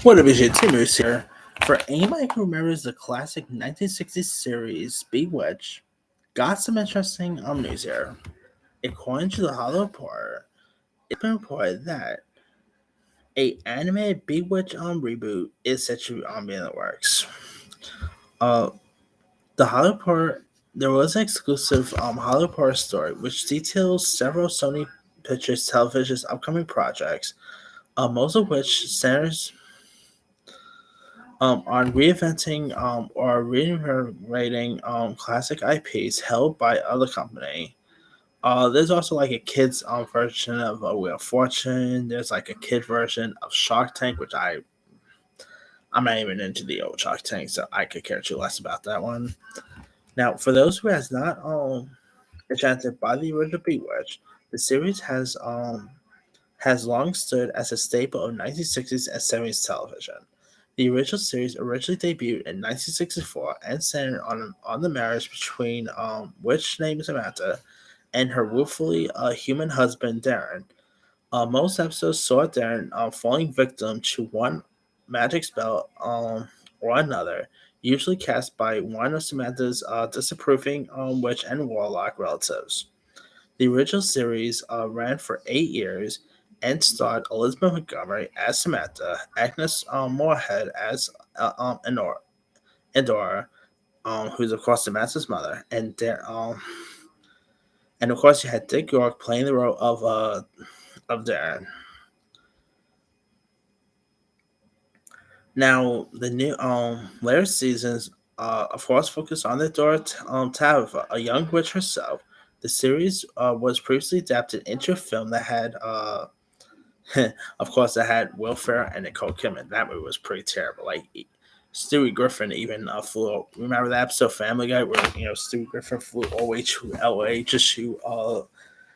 What up, is your Timus here? For anybody who remembers the classic 1960s series Bewitched, got some interesting news here. According to the Hollow Report, it's been reported that a animated Bewitched reboot is set to be in the works. Uh, the Hollow Report, there was an exclusive Hollow Report story which details several Sony Pictures Television's upcoming projects, most of which centers on reinventing or reinvigorating classic IPs held by other company. There's also like a kids version of Wheel of Fortune. There's like a kid version of Shark Tank, which I'm not even into the old Shark Tank, so I could care too less about that one. Now, for those who has not enchanted by the original Bewitched, the series has long stood as a staple of 1960s and 70s television. The original series originally debuted in 1964 and centered on the marriage between witch named Samantha and her willfully human husband Darren. Most episodes saw Darren falling victim to one magic spell or another, usually cast by one of Samantha's disapproving witch and warlock relatives. The original series ran for 8 years and starred Elizabeth Montgomery as Samantha, Agnes Moorehead as Endora, who's of course Samantha's mother, and of course you had Dick York playing the role of Darren. Now the new later seasons, of course, focus on the daughter Tabitha, a young witch herself. The series was previously adapted into a film that had of course, I had Will Ferrell and Nicole Kidman. That movie was pretty terrible. Like Stewie Griffin even flew. Remember that episode of Family Guy where Stewie Griffin flew all the way to L.A. just to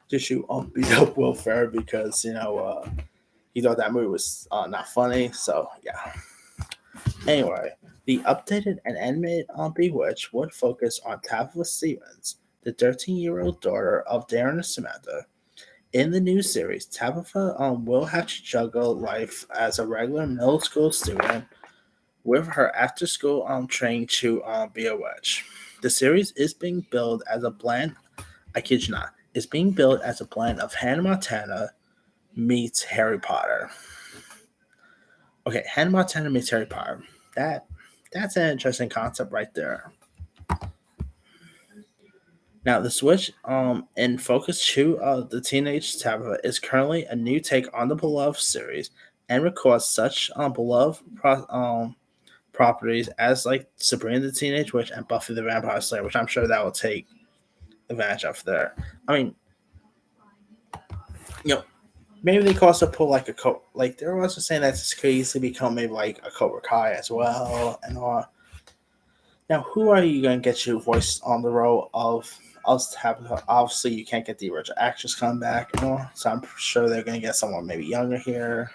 beat up Will Ferrell because he thought that movie was not funny. So yeah. Anyway, the updated and animated on Bewitched would focus on Tabitha Stevens, the 13-year-old daughter of Darren and Samantha. In the new series, Tabitha will have to juggle life as a regular middle school student with her after school training to be a witch. The series is being billed as a blend, I kid you not, it's being billed as a blend of Hannah Montana meets Harry Potter. Okay, Hannah Montana meets Harry Potter. That that's an interesting concept right there. Now, the switch in Focus 2 of the Teenage Tabitha is currently a new take on the beloved series and records such beloved properties as like Sabrina the Teenage Witch and Buffy the Vampire Slayer, which I'm sure that will take advantage of there. I mean, you know, maybe they could also pull like like they're also saying that this could easily become maybe like a Cobra Kai as well and all. Now, who are you going to get your voice on the role of us Tabitha? Obviously, you can't get the original actress come back, so I'm sure they're going to get someone maybe younger here.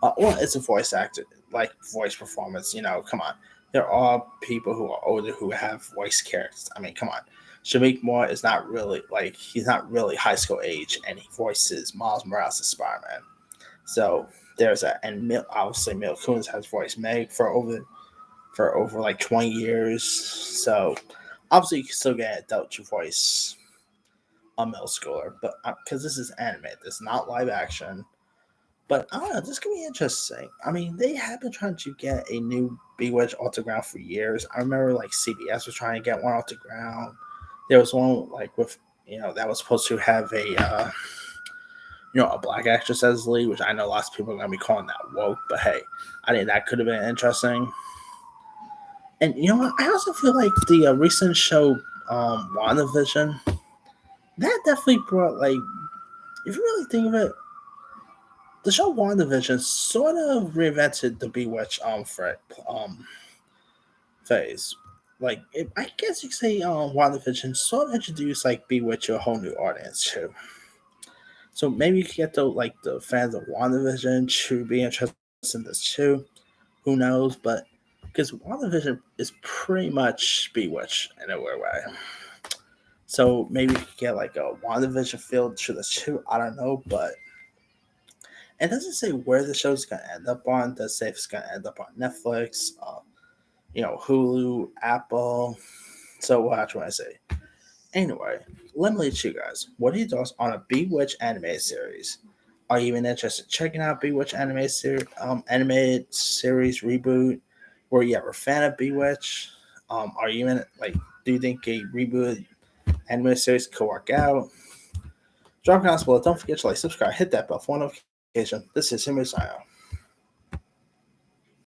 Well, it's a voice actor, like voice performance. Come on. There are people who are older who have voice characters. I mean, come on. Shamik Moore is not really he's not really high school age, and he voices Miles Morales as Spider-Man. So there's obviously Mil Kunis has voiced Meg for over like 20 years. So obviously you can still get an adult voice a middle schooler, but because this is anime, this is not live action. But I don't know, this could be interesting. I mean, they have been trying to get a new Bewitched autograph for years. I remember like CBS was trying to get one autograph. There was one like with that was supposed to have a black actress as the lead, which I know lots of people are gonna be calling that woke. But hey, I think that could have been interesting. And you know what? I also feel like the recent show, WandaVision, that definitely brought if you really think of it, the show WandaVision sort of reinvented the Bewitched phase. I guess you could say WandaVision sort of introduced like Bewitched to a whole new audience too. So maybe you could get the fans of WandaVision to be interested in this too. Who knows? But because WandaVision is pretty much Bewitched in a weird way. So maybe you could get like a WandaVision feel to this too. I don't know, but It doesn't say where the show's gonna end up on. It does say if it's gonna end up on Netflix, Hulu, Apple. So we'll have to say. Anyway, let me let you guys. What are your thoughts on a Bewitched animated series? Are you even interested in checking out Bewitched animated series reboot? Were you ever a fan of Bewitched? Are you in like? Do you think a reboot animated series could work out? Drop comments below. Don't forget to like, subscribe, hit that bell for notification. This is Him Sign.